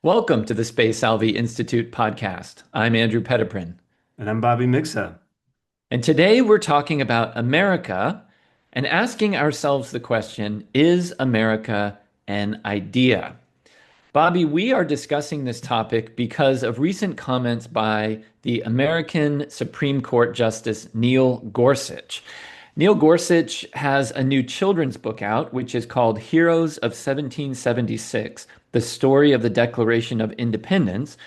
Welcome to the Space Salvi Institute podcast. I'm Andrew Petiprin, And I'm Bobby Mixa. and today we're talking about America and asking ourselves the question, is America an idea? Bobby, we are discussing this topic because of recent comments by the American Supreme Court Justice Neil Gorsuch. Neil Gorsuch has a new children's book out, which is called Heroes of 1776, The Story of the Declaration of Independence.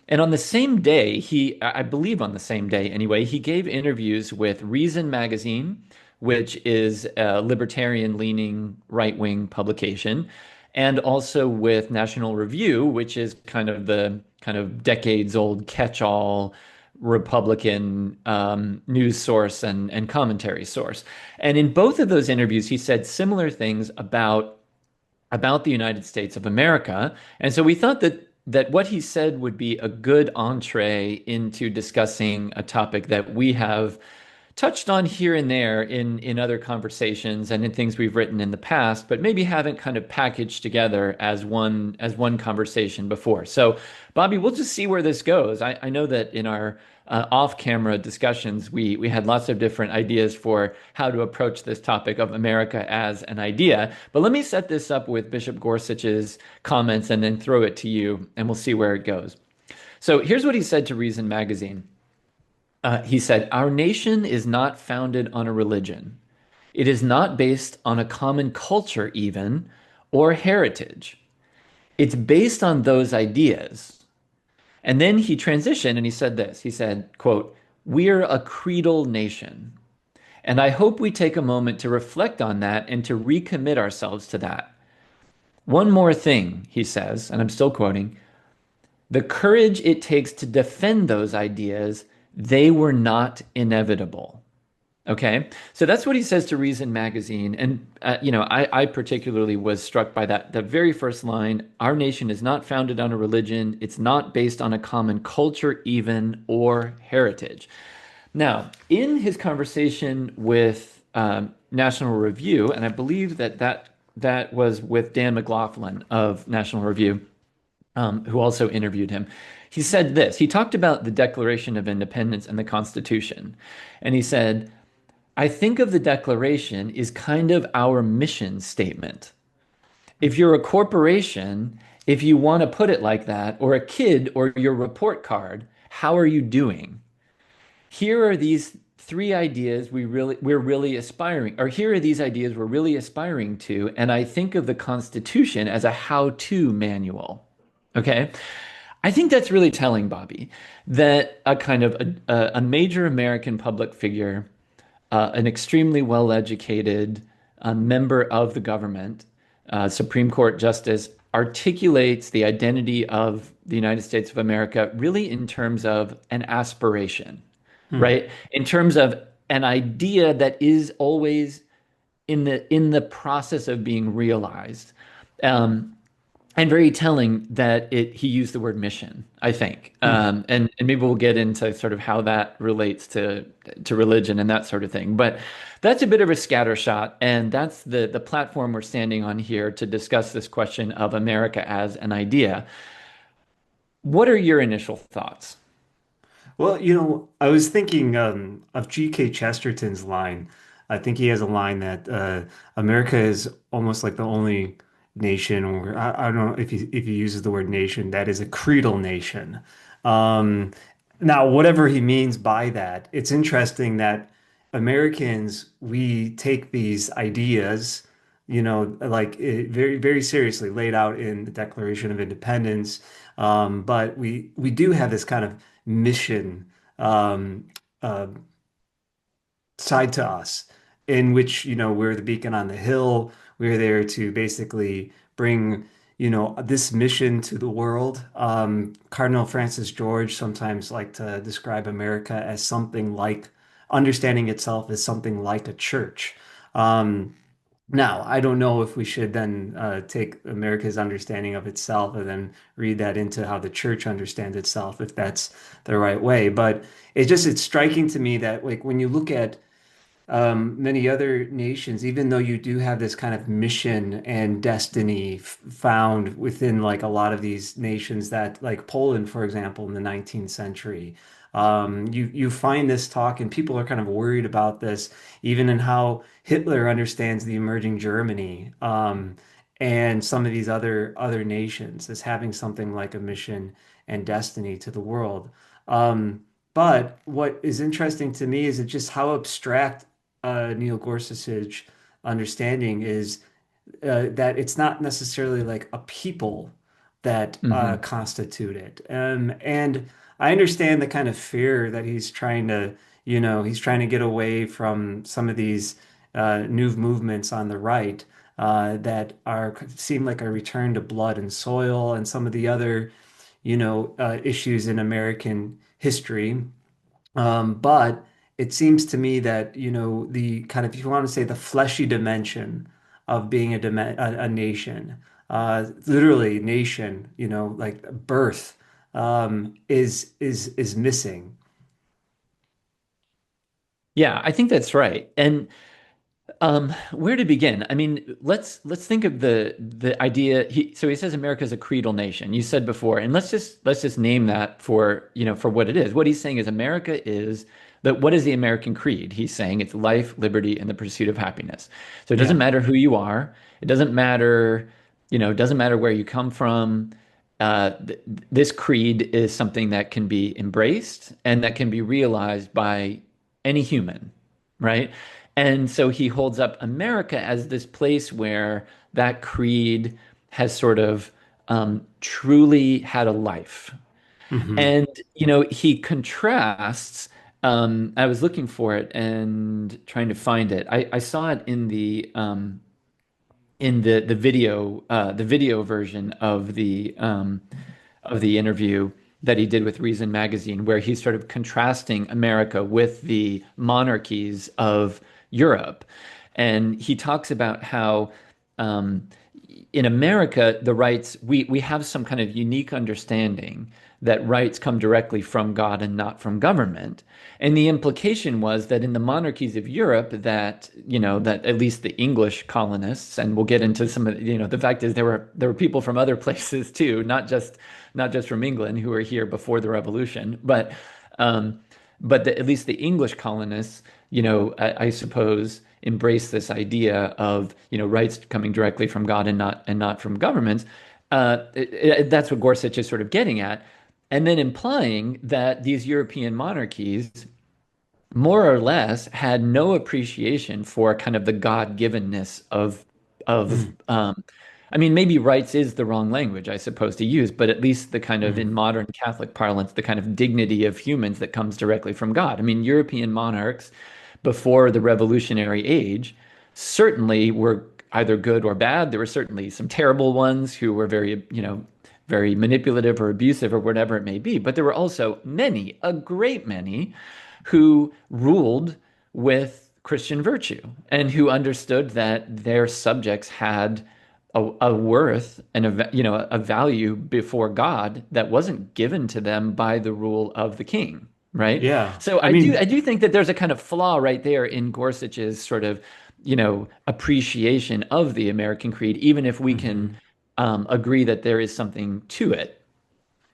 And on the same day, I believe on the same day anyway, he gave interviews with Reason Magazine, which is a libertarian leaning right wing publication, and also with National Review, which is kind of the kind of decades old catch all Republican news source and commentary source. And in both of those interviews, he said similar things about the United States of America. And so we thought that what he said would be a good entree into discussing a topic that we have touched on here and there in other conversations and in things we've written in the past, but maybe haven't kind of packaged together as one conversation before. So, Bobby, we'll just see where this goes. I know that in our off-camera discussions, we had lots of different ideas for how to approach this topic of America as an idea. But let me set this up with Bishop Gorsuch's comments and then throw it to you, and we'll see where it goes. So here's what he said to Reason Magazine. He said, "Our nation is not founded on a religion. It is not based on a common culture, even, or heritage. It's based on those ideas." And then he transitioned and he said this. He said, quote, "We're a creedal nation. And I hope we take a moment to reflect on that and to recommit ourselves to that. One more thing," he says, and I'm still quoting, "the courage it takes to defend those ideas, they were not inevitable." Okay, so that's what he says to Reason Magazine, and I particularly was struck by that. The very first line: "Our nation is not founded on a religion; it's not based on a common culture, even or heritage." Now, in his conversation with National Review, and I believe that was with Dan McLaughlin of National Review, who also interviewed him. He said this. He talked about the Declaration of Independence and the Constitution. And he said, "I think of the Declaration is kind of our mission statement. If you're a corporation, if you want to put it like that, or a kid or your report card, how are you doing? Here are these three ideas we're really aspiring, or here are these ideas we're really aspiring to, and I think of the Constitution as a how-to manual." Okay? I think that's really telling, Bobby, that a kind of a major American public figure, an extremely well-educated member of the government, Supreme Court justice, articulates the identity of the United States of America really in terms of an aspiration, Hmm. right? In terms of an idea that is always in the process of being realized. Um, and very telling that he used the word mission, I think. Hmm. And maybe we'll get into sort of how that relates to religion and that sort of thing. But that's a bit of a scattershot, and that's the platform we're standing on here to discuss this question of America as an idea. What are your initial thoughts? Well, I was thinking of G.K. Chesterton's line. I think he has a line that America is almost like the only nation, or I don't know if he uses the word nation, that is a creedal nation. Um, Now, whatever he means by that, it's interesting that Americans, we take these ideas, like very, very seriously laid out in the Declaration of Independence. But we do have this kind of mission um, uh, side to us, in which, we're the beacon on the hill. We're there to basically bring, this mission to the world. Cardinal Francis George sometimes liked to describe America as something like understanding itself as something like a church. Um, Now, I don't know if we should then take America's understanding of itself and then read that into how the church understands itself, if that's the right way. But it's striking to me that, like, when you look at many other nations, even though you do have this kind of mission and destiny found within like a lot of these nations that like Poland, for example, in the 19th century, you find this talk and people are kind of worried about this, even in how Hitler understands the emerging Germany, and some of these other nations as having something like a mission and destiny to the world. Um, but what is interesting to me is it just how abstract Neil Gorsuch's understanding is that it's not necessarily like a people that Hmm. constitute it. And I understand the kind of fear that he's trying to, he's trying to get away from some of these new movements on the right that are seem like a return to blood and soil and some of the other, issues in American history. But it seems to me that, the kind of, if you want to say the fleshy dimension of being a nation, literally nation, like birth, is missing. Yeah, I think that's right. And where to begin? I mean, let's think of the idea. So he says America is a creedal nation. You said before, and let's just name that for for what it is. What he's saying is America is that. What is the American creed? He's saying it's life, liberty, and the pursuit of happiness. So it doesn't Yeah. matter who you are. It doesn't matter, it doesn't matter where you come from. This creed is something that can be embraced and that can be realized by any human, right? And so he holds up America as this place where that creed has sort of truly had a life. Hmm. And, he contrasts, I was looking for it and trying to find it. I saw it in the video version of the interview that he did with Reason magazine, where he's sort of contrasting America with the monarchies of Europe. And he talks about how um, in America, the rights, we have some kind of unique understanding that rights come directly from God and not from government. And the implication was that in the monarchies of Europe, that at least the English colonists, and we'll get into some of the fact is there were people from other places too, not just from England who were here before the Revolution, um, but at least the English colonists, I suppose, embrace this idea of rights coming directly from God and not from governments. That's what Gorsuch is sort of getting at, and then implying that these European monarchies more or less had no appreciation for kind of the God-givenness of I mean, maybe rights is the wrong language, I suppose, to use, but at least the kind of, in Hmm. modern Catholic parlance, the kind of dignity of humans that comes directly from God. I mean, European monarchs before the Revolutionary Age certainly were either good or bad. There were certainly some terrible ones who were very manipulative or abusive or whatever it may be. But there were also many, a great many, who ruled with Christian virtue and who understood that their subjects had a worth and a value before God that wasn't given to them by the rule of the king, right? Yeah. So I I mean, do think that there's a kind of flaw right there in Gorsuch's sort of appreciation of the American creed, even if we can mhm. agree that there is something to it.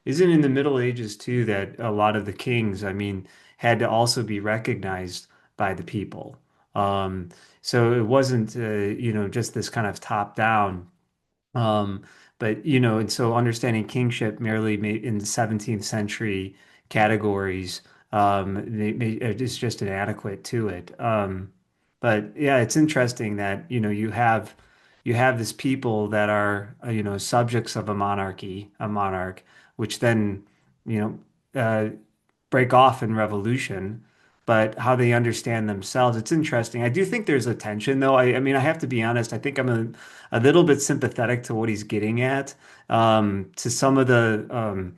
Isn't in the Middle Ages too that a lot of the kings, I mean, had to also be recognized by the people. Um, so it wasn't, just this kind of top down. Um, but and so understanding kingship merely in the 17th century categories, is just inadequate to it. But yeah, it's interesting that you have this people that are subjects of a monarchy, a monarch, which then you break off in revolution, but how they understand themselves. It's interesting. I do think there's a tension, though. I mean, I have to be honest. I think I'm a little bit sympathetic to what he's getting at, to some of the,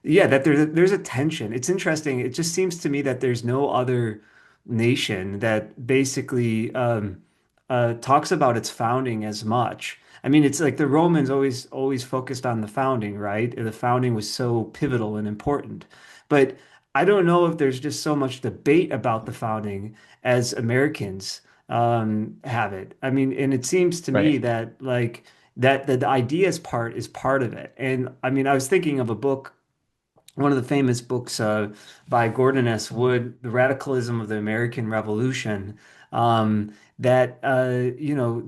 yeah, that there's a tension. It's interesting. It just seems to me that there's no other nation that basically talks about its founding as much. I mean, it's like the Romans always focused on the founding, right? The founding was so pivotal and important. But I don't know if there's just so much debate about the founding as Americans have it. I mean, and it seems to me Right. that like that the ideas part is part of it. And I mean, I was thinking of a book, one of the famous books by Gordon S. Wood, The Radicalism of the American Revolution, that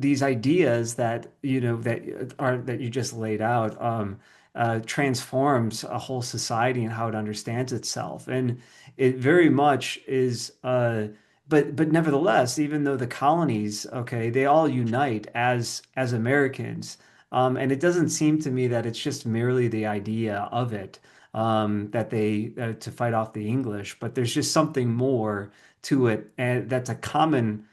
these ideas that that you just laid out transforms a whole society and how it understands itself, and it very much is. But nevertheless, even though the colonies, okay, they all unite as Americans, and it doesn't seem to me that it's just merely the idea of it that they to fight off the English, but there's just something more to it, and that's a common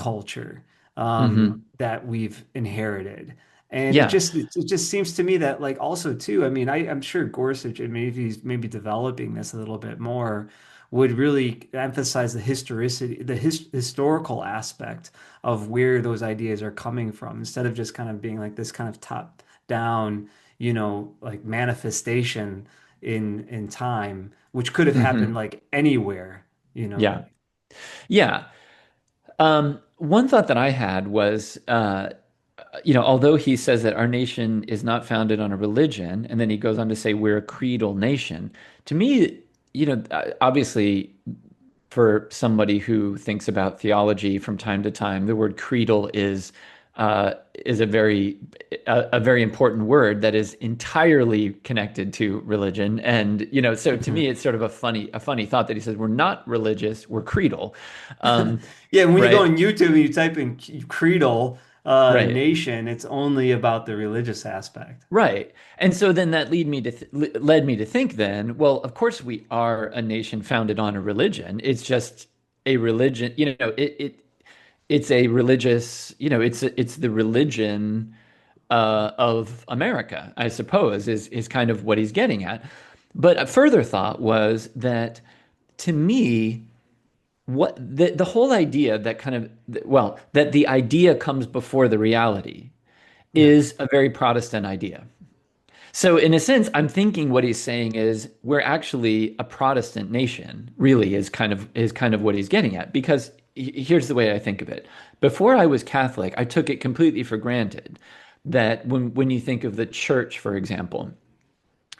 culture Hmm. that we've inherited. And it Yeah. just it just seems to me that like also too, I mean, I'm sure Gorsuch, and maybe he's maybe developing this a little bit more, would really emphasize the historicity, the historical aspect of where those ideas are coming from, instead of just kind of being like this kind of top down, like manifestation in time, which could have happened Hmm. like anywhere. Yeah. Yeah. One thought that I had was, although he says that our nation is not founded on a religion, and then he goes on to say we're a creedal nation. To me, obviously, for somebody who thinks about theology from time to time, the word creedal is a very important word that is entirely connected to religion. And so to me, Mhm. it's sort of a funny thought that he says we're not religious, we're creedal. Um, Yeah, and when you go right, on YouTube and you type in creedal right. nation, it's only about the religious aspect. Right. And so then that led me to think then, well, of course we are a nation founded on a religion. It's just a religion, it's a religious, it's the religion of America, I suppose, is kind of what he's getting at. But a further thought was that to me, what the whole idea that that the idea comes before the reality Yeah. is a very Protestant idea. So in a sense, I'm thinking what he's saying is we're actually a Protestant nation, really is kind of what he's getting at. Because here's the way I think of it. Before I was Catholic, I took it completely for granted that when you think of the church, for example,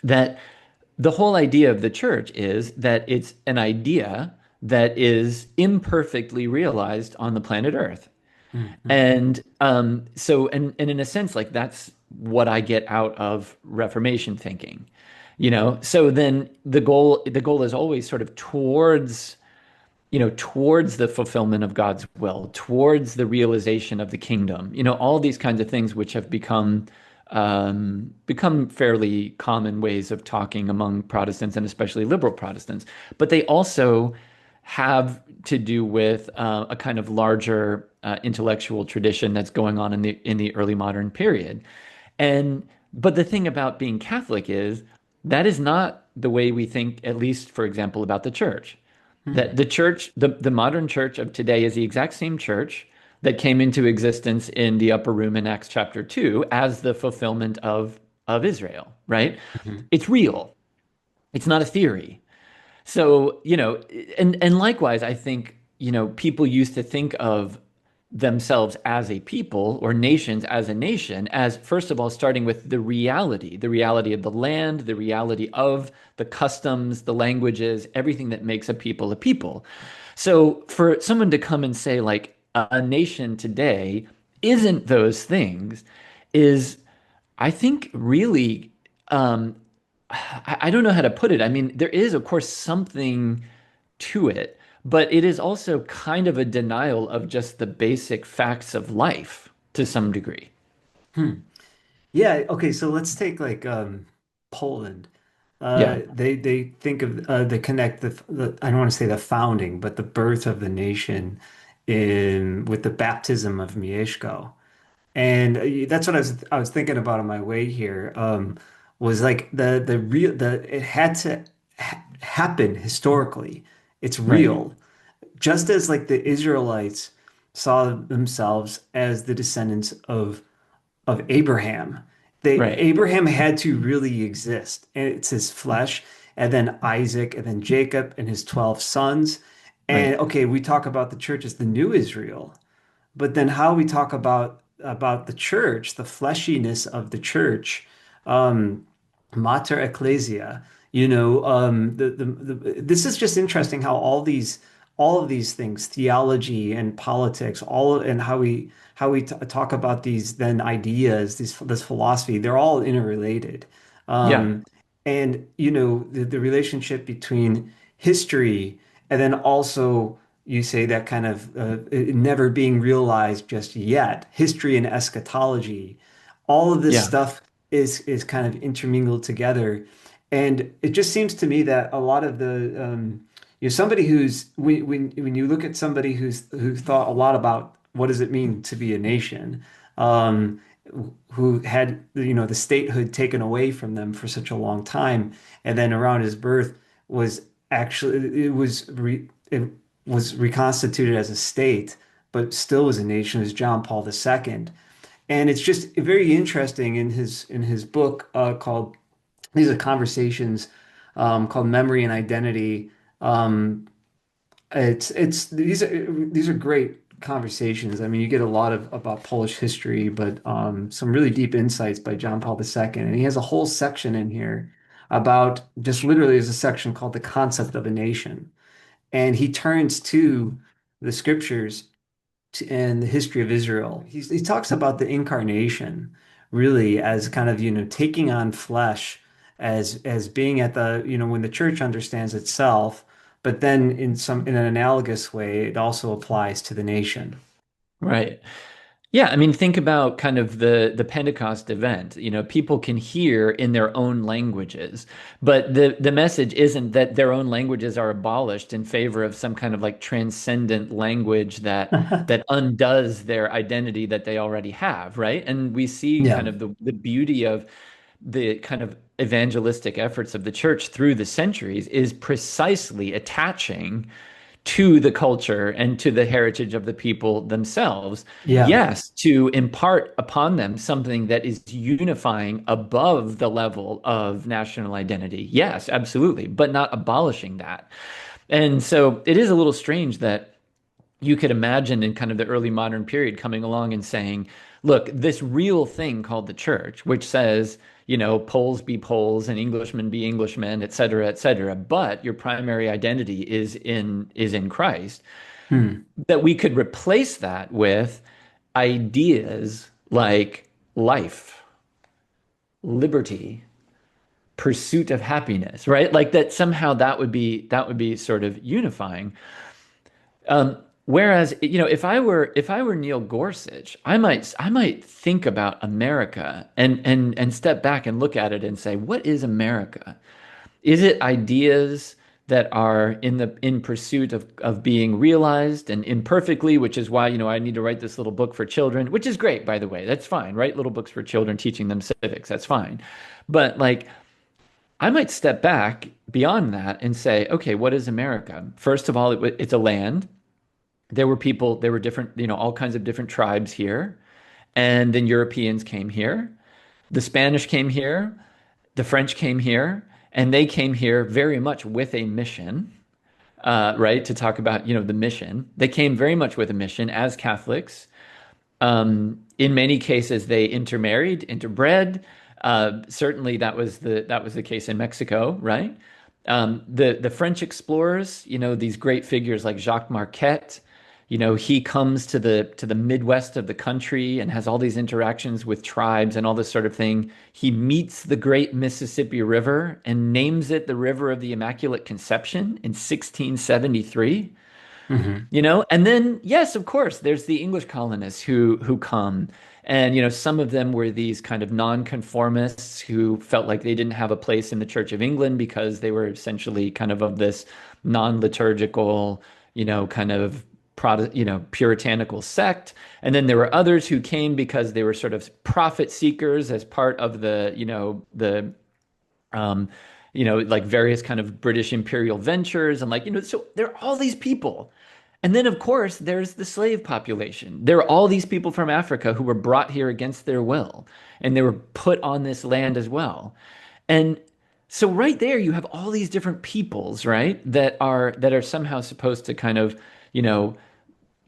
that the whole idea of the church is that it's an idea that is imperfectly realized on the planet Earth. Mhm. And in a sense, like that's what I get out of Reformation thinking. So then the goal is always sort of towards the fulfillment of God's will, towards the realization of the kingdom. All these kinds of things which have become fairly common ways of talking among Protestants and especially liberal Protestants. But they also have to do with a kind of larger intellectual tradition that's going on in the early modern period. But the thing about being Catholic is that is not the way we think, at least, for example, about the church. That Hmm. the church, the modern church of today is the exact same church that came into existence in the upper room in Acts chapter 2 as the fulfillment of Israel, right? Hmm. It's real. It's not a theory. So, and likewise, I think, people used to think of themselves as a people or nations as a nation, as first of all, starting with the reality of the land, the reality of the customs, the languages, everything that makes a people a people. So for someone to come and say, like, a nation today isn't those things, is, I think, really, um, I don't know how to put it. I mean, there is, of course, something to it, but it is also kind of a denial of just the basic facts of life to some degree. Hmm. Yeah, okay, so let's take like Poland. Yeah, They think of they connect the I don't want to say the founding, but the birth of the nation in with the baptism of Mieszko. And that's what I was thinking about on my way here. Was like the real the it had to happen historically. It's right, real. Just as like the Israelites saw themselves as the descendants of Abraham. right. Abraham had to really exist, and it's his flesh. and then Isaac, and then Jacob and his 12 sons. And Right. okay, we talk about the church as the new Israel, but then how we talk about the church, the fleshiness of the church, um, mater ecclesia, this is just interesting how all of these things, theology and politics, all and how we t talk about these then ideas, this philosophy, they're all interrelated. Yeah. Um, and the relationship between history and then also you say that kind of it never being realized just yet, history and eschatology, all of this Yeah. stuff is kind of intermingled together. And it just seems to me that a lot of somebody who's when you look at somebody who thought a lot about what does it mean to be a nation, um, who had the statehood taken away from them for such a long time, and then around his birth was actually it was reconstituted as a state, but still was a nation, as John Paul II. And it's just very interesting in his book called these are conversations called Memory and Identity. Um, it's these are great conversations. I mean, you get a lot of about Polish history, but some really deep insights by John Paul II. And he has a whole section in here about just literally there's a section called the concept of a nation. And he turns to the scriptures and the history of Israel. He talks about the incarnation really as kind of, taking on flesh as being at the, when the church understands itself, but then in an analogous way, it also applies to the nation. Right. Yeah, I mean, think about kind of the Pentecost event. People can hear in their own languages, but the message isn't that their own languages are abolished in favor of some kind of like transcendent language that undoes their identity that they already have, right? And we see kind Yeah. of the beauty of the kind of evangelistic efforts of the church through the centuries is precisely attaching to the culture and to the heritage of the people themselves. Yeah. Yes, to impart upon them something that is unifying above the level of national identity. Yes, absolutely, but not abolishing that. And so it is a little strange that you could imagine in kind of the early modern period coming along and saying, look, this real thing called the church, which says, Poles be Poles and Englishmen be Englishmen, et cetera, but your primary identity is in Christ, Hmm. that we could replace that with ideas like life, liberty, pursuit of happiness, right? Like that somehow that would be sort of unifying. Whereas, if I were Neil Gorsuch, I might think about America and step back and look at it and say, what is America? Is it ideas that are in pursuit of being realized and imperfectly, which is why, I need to write this little book for children, which is great, by the way. That's fine. Write little books for children, teaching them civics. That's fine. But like, I might step back beyond that and say, okay, what is America? First of all, it's a land. There were people, there were different, all kinds of different tribes here. And then Europeans came here. The Spanish came here. The French came here. And they came here very much with a mission, right? To talk about, the mission. They came very much with a mission as Catholics. In many cases, they intermarried, interbred. Certainly, that was the case in Mexico, right? The French explorers, these great figures like Jacques Marquette, he comes to the Midwest of the country and has all these interactions with tribes and all this sort of thing. He meets the great Mississippi River and names it the River of the Immaculate Conception in 1673. Hmm. And then yes, of course, there's the English colonists who come, and some of them were these kind of nonconformists who felt like they didn't have a place in the Church of England because they were essentially kind of this non-liturgical, kind of puritanical sect. And then there were others who came because they were sort of profit seekers as part of um, like various kind of British imperial ventures. And like, so there are all these people. And then, of course, there's the slave population. There are all these people from Africa who were brought here against their will, and they were put on this land as well. And So right there, you have all these different peoples, right? That are somehow supposed to kind of, you know,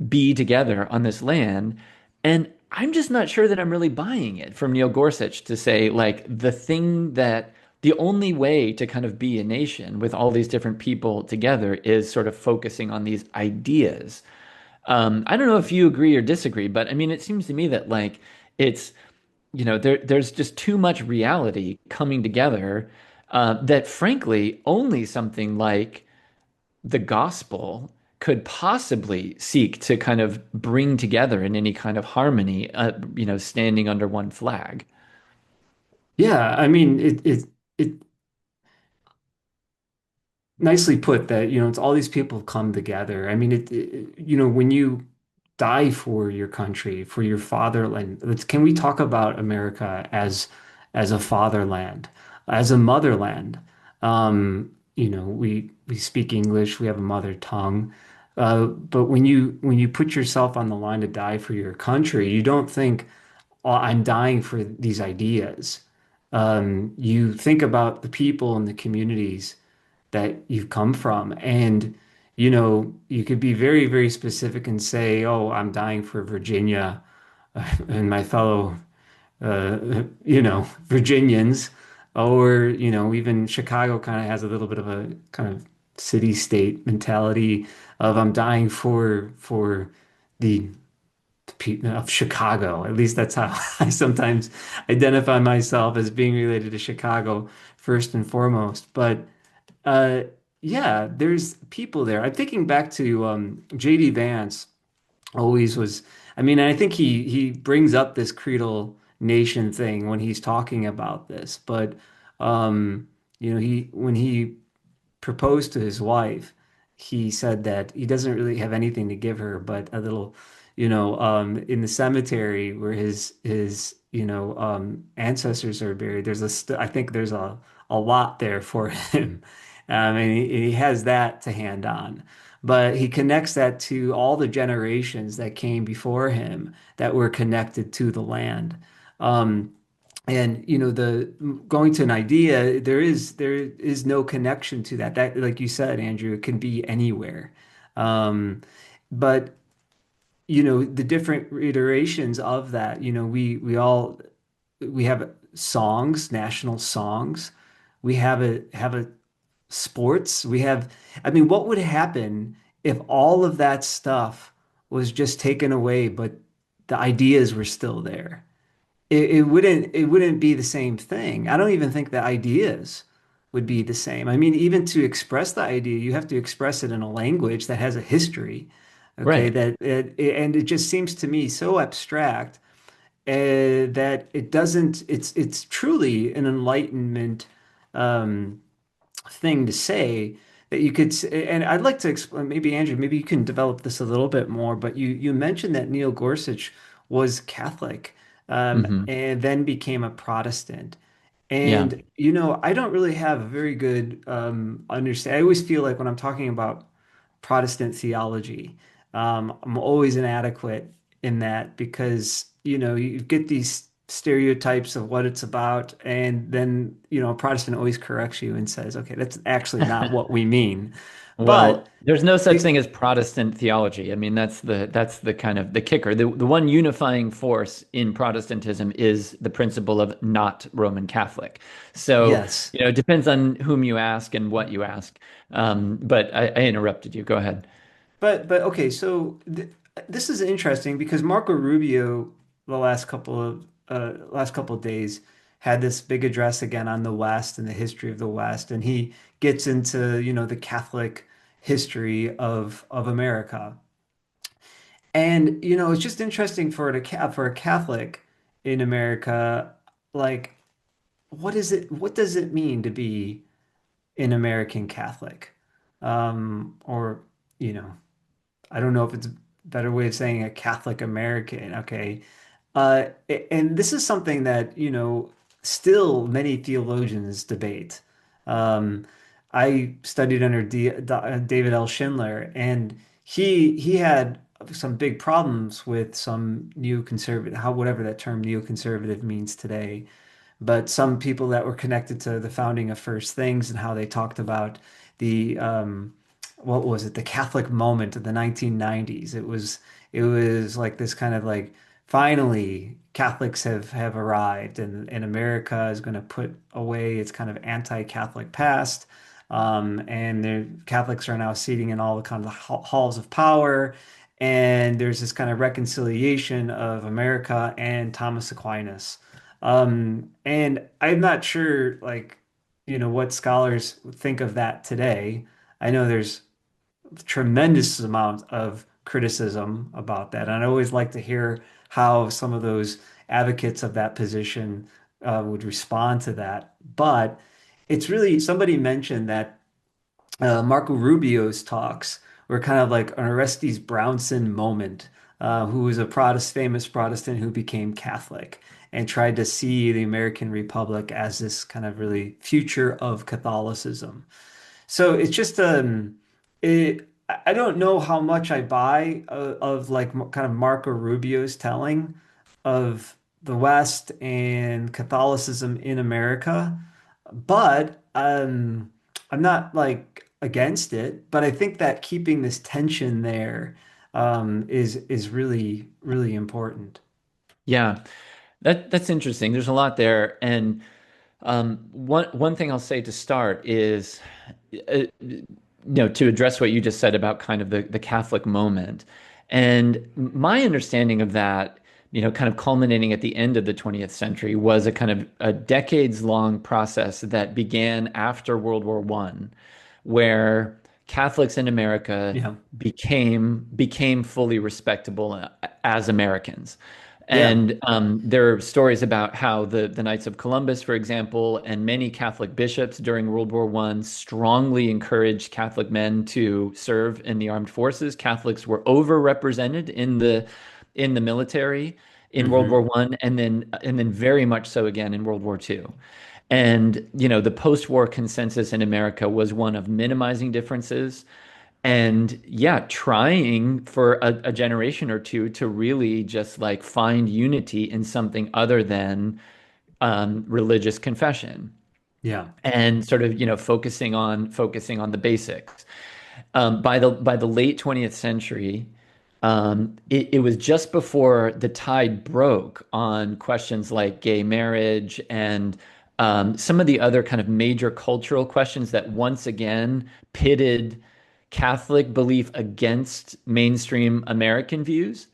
be together on this land. And I'm just not sure that I'm really buying it from Neil Gorsuch to say, like, the only way to kind of be a nation with all these different people together is sort of focusing on these ideas. I don't know if you agree or disagree, but I mean, it seems to me that like it's, there's just too much reality coming together that frankly, only something like the gospel could possibly seek to kind of bring together in any kind of harmony, standing under one flag. Yeah, I mean it nicely put that, it's all these people come together. I mean, when you die for your country, for your fatherland, can we talk about America as a fatherland, as a motherland? We speak English, we have a mother tongue. But when you put yourself on the line to die for your country, you don't think, "Oh, I'm dying for these ideas." You think about the people and the communities that you've come from. And, you could be very, very specific and say, oh, I'm dying for Virginia and my fellow, Virginians. Or, even Chicago kind of has a little bit of a kind of city-state mentality of I'm dying for the of Chicago. At least that's how I sometimes identify myself as being related to Chicago first and foremost. But uh, yeah, there's people there. I'm thinking back to JD Vance always was, I mean, I think he brings up this creedal nation thing when he's talking about this, but he when he proposed to his wife, he said that he doesn't really have anything to give her but a little, in the cemetery where his ancestors are buried. I think there's a lot there for him. And he has that to hand on. But he connects that to all the generations that came before him that were connected to the land. Um, and the going to an idea, there is no connection to that. That, like you said, Andrew, it can be anywhere. Um, but the different iterations of that, we have songs, national songs. We have a sports. I mean, what would happen if all of that stuff was just taken away, but the ideas were still there? It wouldn't be the same thing. I don't even think the ideas would be the same. I mean, even to express the idea, you have to express it in a language that has a history. Okay, Right. and it just seems to me so abstract that it doesn't. It's truly an enlightenment um, thing to say that you could. And I'd like to explain. Maybe Andrew, maybe you can develop this a little bit more. But you mentioned that Neil Gorsuch was Catholic Hmm. and then became a Protestant. Yeah. And I don't really have a very good understand. I always feel like when I'm talking about Protestant theology, I'm always inadequate in that because you get these stereotypes of what it's about, and then a Protestant always corrects you and says, "Okay, that's actually not what we mean." But Well, there's no such it, thing as Protestant theology. I mean, that's the kind of the kicker. The one unifying force in Protestantism is the principle of not Roman Catholic. So, yes. it depends on whom you ask and what you ask. But I interrupted you. Go ahead. But okay, so this is interesting because Marco Rubio the last couple of days had this big address again on the West and the history of the West, and he gets into, the Catholic history of America. And it's just interesting for a Catholic in America, like what does it mean to be an American Catholic? Or, you know, I don't know if it's a better way of saying a Catholic American. Okay. And this is something that, still many theologians debate. Um, I studied under David L. Schindler, and he had some big problems with some neoconservative, whatever that term neoconservative means today. but some people that were connected to the founding of First Things and how they talked about the what was it, the Catholic moment of the 1990s. It was like this kind of like finally Catholics have arrived and America is going to put away its kind of anti-Catholic past. And the Catholics are now seating in all the kind of halls of power. And there's this kind of reconciliation of America and Thomas Aquinas. And I'm not sure, like, what scholars think of that today. I know there's tremendous amount of criticism about that. And I always like to hear how some of those advocates of that position would respond to that. But it's really, somebody mentioned that Marco Rubio's talks were kind of like an Orestes Brownson moment, who was a famous Protestant who became Catholic and tried to see the American Republic as this kind of really future of Catholicism. So it's just I don't know how much I buy of like kind of Marco Rubio's telling of the West and Catholicism in America, but I'm not like against it. But I think that keeping this tension there is really really important. Yeah, that's interesting. There's a lot there, and one thing I'll say to start is, to address what you just said about kind of the Catholic moment, and my understanding of that, kind of culminating at the end of the 20th century, was a kind of a decades-long process that began after World War One, where Catholics in America Yeah. became fully respectable as Americans. Yeah. And there are stories about how the Knights of Columbus, for example, and many Catholic bishops during World War One strongly encouraged Catholic men to serve in the armed forces. Catholics were overrepresented in the military in World War Hmm. One, and then very much so again in World War Two. And the post-war consensus in America was one of minimizing differences, and yeah, trying for a generation or two to really just like find unity in something other than religious confession, Yeah. and sort of focusing on the basics. By the late 20th century, it was just before the tide broke on questions like gay marriage and some of the other kind of major cultural questions that once again pitted Catholic belief against mainstream American views,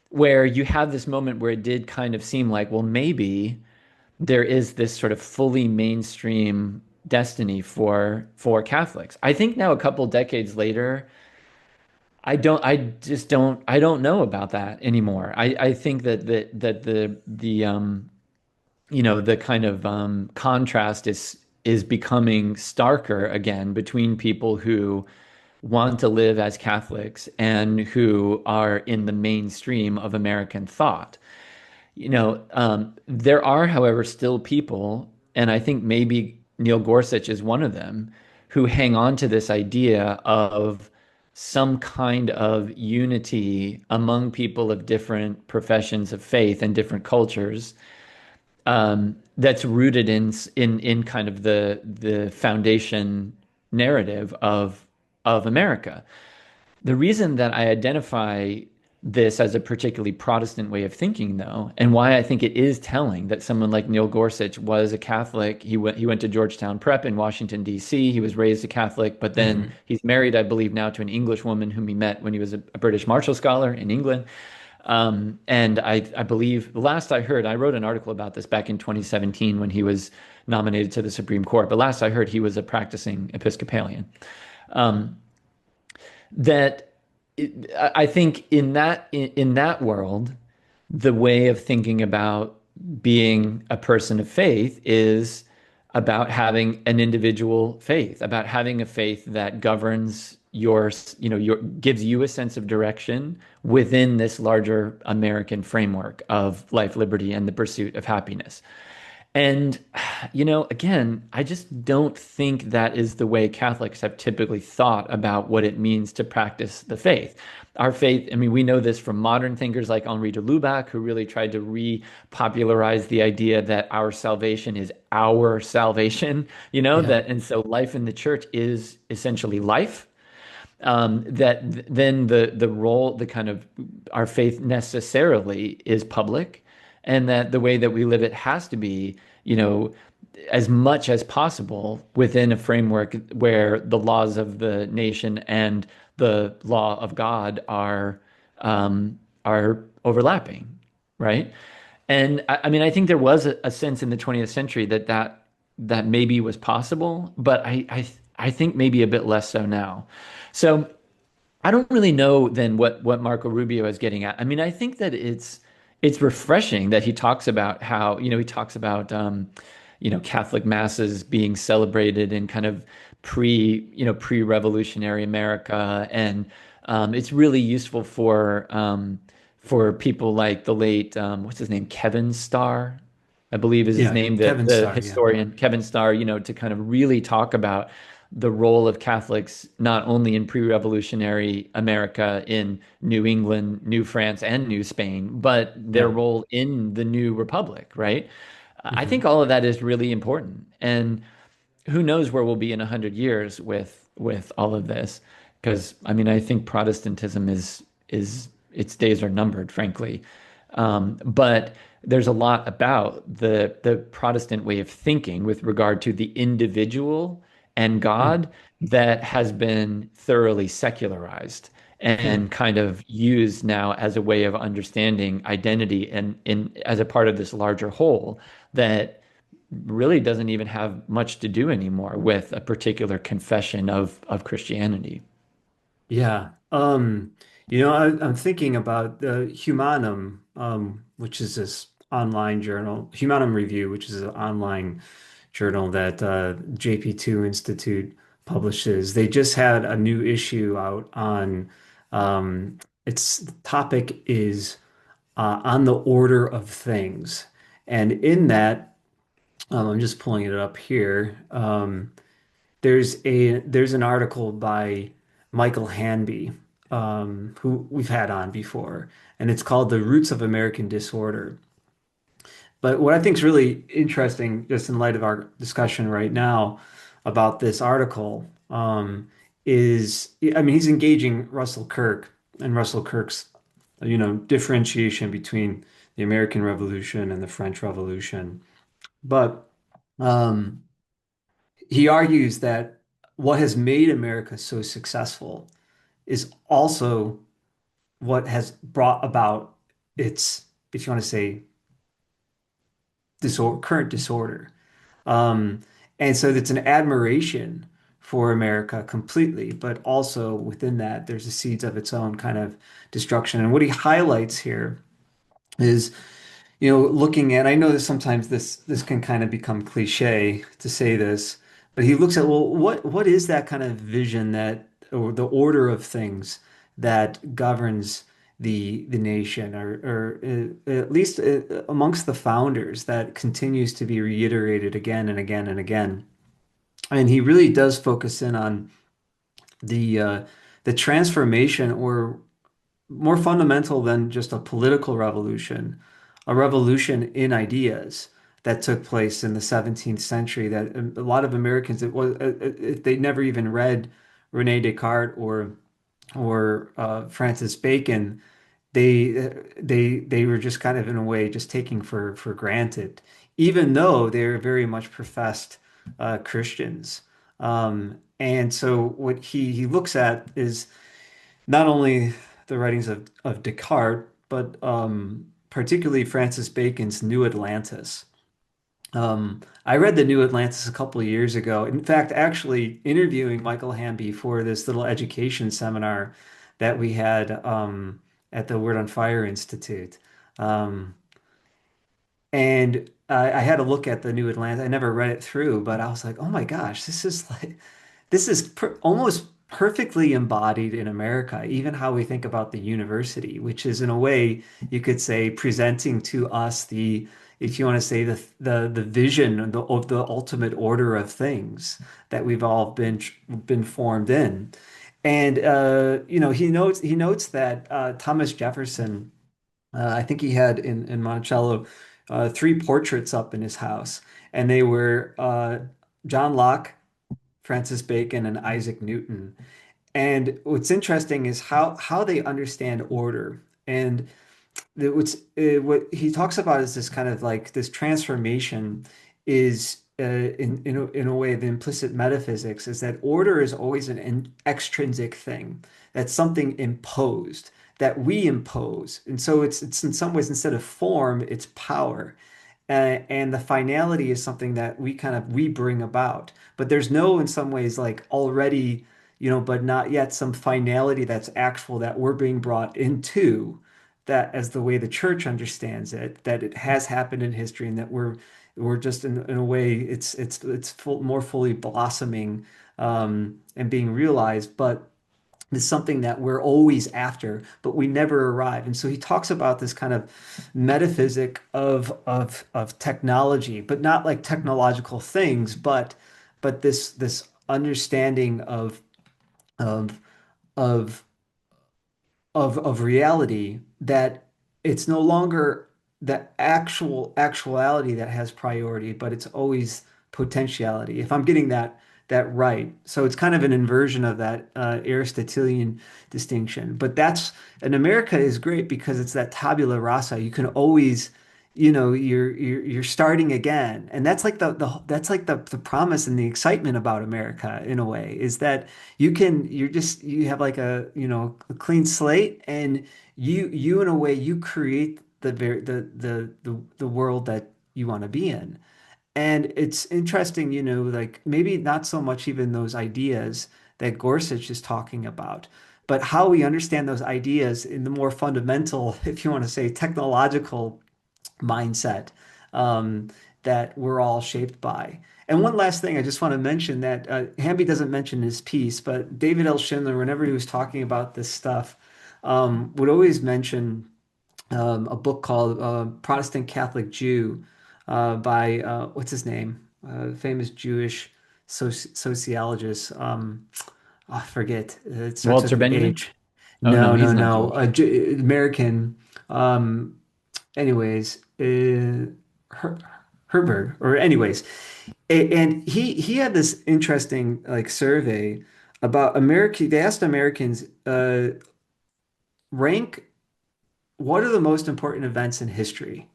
where you have this moment where it did kind of seem like, well, maybe there is this sort of fully mainstream destiny for Catholics. I think now, a couple decades later, I don't know about that anymore. I think that the kind of contrast is becoming starker again between people who want to live as Catholics and who are in the mainstream of American thought. There are, however, still people, and I think maybe Neil Gorsuch is one of them, who hang on to this idea of some kind of unity among people of different professions of faith and different cultures, that's rooted in kind of the foundation narrative of America. The reason that I identify this as a particularly Protestant way of thinking, though, and why I think it is telling that someone like Neil Gorsuch was a Catholic. He went to Georgetown Prep in Washington, D.C. He was raised a Catholic, but then Hmm. he's married, I believe, now to an English woman whom he met when he was a British Marshall Scholar in England. And I believe the last I heard, I wrote an article about this back in 2017 when he was nominated to the Supreme Court. But last I heard, he was a practicing Episcopalian. Um, that I think in that world, the way of thinking about being a person of faith is about having an individual faith, about having a faith that governs your gives you a sense of direction within this larger American framework of life, liberty, and the pursuit of happiness. And, again, I just don't think that is the way Catholics have typically thought about what it means to practice the faith. Our faith, I mean, we know this from modern thinkers like Henri de Lubac, who really tried to repopularize the idea that our salvation is our salvation, Yeah. and so life in the church is essentially life. Then the role, the kind of our faith necessarily is public, and that the way that we live it has to be, as much as possible within a framework where the laws of the nation and the law of God are overlapping, right? And I mean, I think there was a sense in the 20th century that maybe was possible, but I think maybe a bit less so now. So I don't really know then what Marco Rubio is getting at. I mean, I think that it's refreshing that he talks about how, he talks about Catholic masses being celebrated in kind of pre-revolutionary America, and it's really useful for people like the late what's his name, Kevin Starr, I believe is his Yeah. name, the Kevin the Starr. Yeah. historian Kevin Starr, to kind of really talk about the role of Catholics not only in pre-revolutionary America, in New England, New France, and New Spain, but their Yeah. role in the new republic, right? I think Hmm. all of that is really important. And who knows where we'll be in 100 years with all of this? Because I mean, I think Protestantism is its days are numbered, frankly. But there's a lot about the Protestant way of thinking with regard to the individual and Mm. God that has been thoroughly secularized Yeah. and kind of used now as a way of understanding identity and in as a part of this larger whole that really doesn't even have much to do anymore with a particular confession of Christianity. Yeah. I'm thinking about the Humanum, which is this online journal, Humanum Review, which is an online journal that JP2 Institute publishes. They just had a new issue out on its the topic is on the order of things. And in that, I'm just pulling it up here. There's an article by Michael Hanby, who we've had on before, and it's called "The Roots of American Disorder." But what I think is really interesting, just in light of our discussion right now about this article, is I mean he's engaging Russell Kirk and Russell Kirk's differentiation between the American Revolution and the French Revolution, but um, he argues that what has made America so successful is also what has brought about its, if you want to say, current disorder. Um, and so it's an admiration for America completely, but also within that, there's the seeds of its own kind of destruction. And what he highlights here is looking at, I know that sometimes this can kind of become cliche to say this, but he looks at, well, what is that kind of vision that, or the order of things that governs the nation, or at least amongst the founders that continues to be reiterated again and again and again. And he really does focus in on the transformation, or more fundamental than just a political revolution, a revolution in ideas that took place in the 17th century that a lot of Americans, they never even read Rene Descartes or Francis Bacon. They were just kind of in a way just taking for granted, even though they're very much professed Christians. And so what he looks at is not only the writings of Descartes, but particularly Francis Bacon's New Atlantis. I read the New Atlantis a couple of years ago. In fact, actually interviewing Michael Hamby for this little education seminar that we had at the Word on Fire Institute. Um, and I had a look at the New Atlantis. I never read it through, but I was like, oh my gosh, this is almost perfectly embodied in America, even how we think about the university, which is in a way you could say presenting to us the if you want to say the vision of the ultimate order of things that we've all been formed in. And he notes that Thomas Jefferson, I think he had in Monticello three portraits up in his house, and they were John Locke, Francis Bacon, and Isaac Newton. And what's interesting is how they understand order. And what he talks about is this kind of like this transformation is in a way the implicit metaphysics is that order is always an extrinsic thing. That's something imposed that we impose. And so it's in some ways instead of form, it's power. And the finality is something that we bring about. But there's no, in some ways, like already, but not yet some finality that's actual that we're being brought into that as the way the church understands it, that it has happened in history and that we're just in a way more fully blossoming and being realized. But is something that we're always after, but we never arrive. And so he talks about this kind of metaphysic of technology, but not like technological things, but this understanding of of of reality that it's no longer the actuality that has priority, but it's always potentiality. If I'm getting that right. So it's kind of an inversion of that Aristotelian distinction. But that's and America is great because it's that tabula rasa. You can always, you're starting again. And that's like the promise and the excitement about America in a way, is that you have like a clean slate and you in a way you create the world that you want to be in. And it's interesting, like maybe not so much even those ideas that Gorsuch is talking about, but how we understand those ideas in the more fundamental, if you want to say, technological mindset um, that we're all shaped by. And one last thing, I just want to mention that Hamby doesn't mention his piece, but David L. Schindler, whenever he was talking about this stuff, would always mention a book called Protestant Catholic Jew by what's his name? Famous Jewish sociologist. I forget. It starts with Walter an Benjamin? H. Oh no, No, no, he's not no. Jewish. American. Um, anyways, Herberg, or anyways, and he had this interesting like survey about America. They asked Americans rank what are the most important events in history,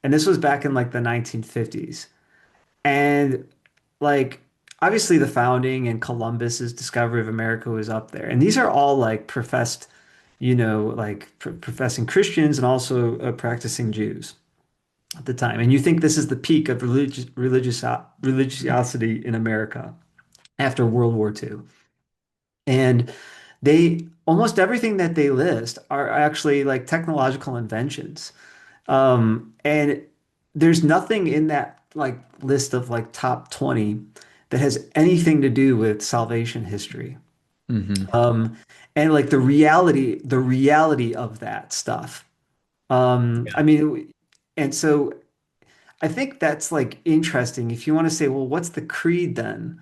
and this was back in like the 1950s. And like obviously the founding and Columbus's discovery of America was up there. And these are all like professed, like professing Christians and also practicing Jews at the time. And you think this is the peak of religiosity in America after World War II. And they almost everything that they list are actually like technological inventions. And there's nothing in that like list of like top 20 that has anything to do with salvation history. Hmm. Um, and like the reality of that stuff. I Yeah. mean, and so I think that's like interesting. If you want to say, well, what's the creed then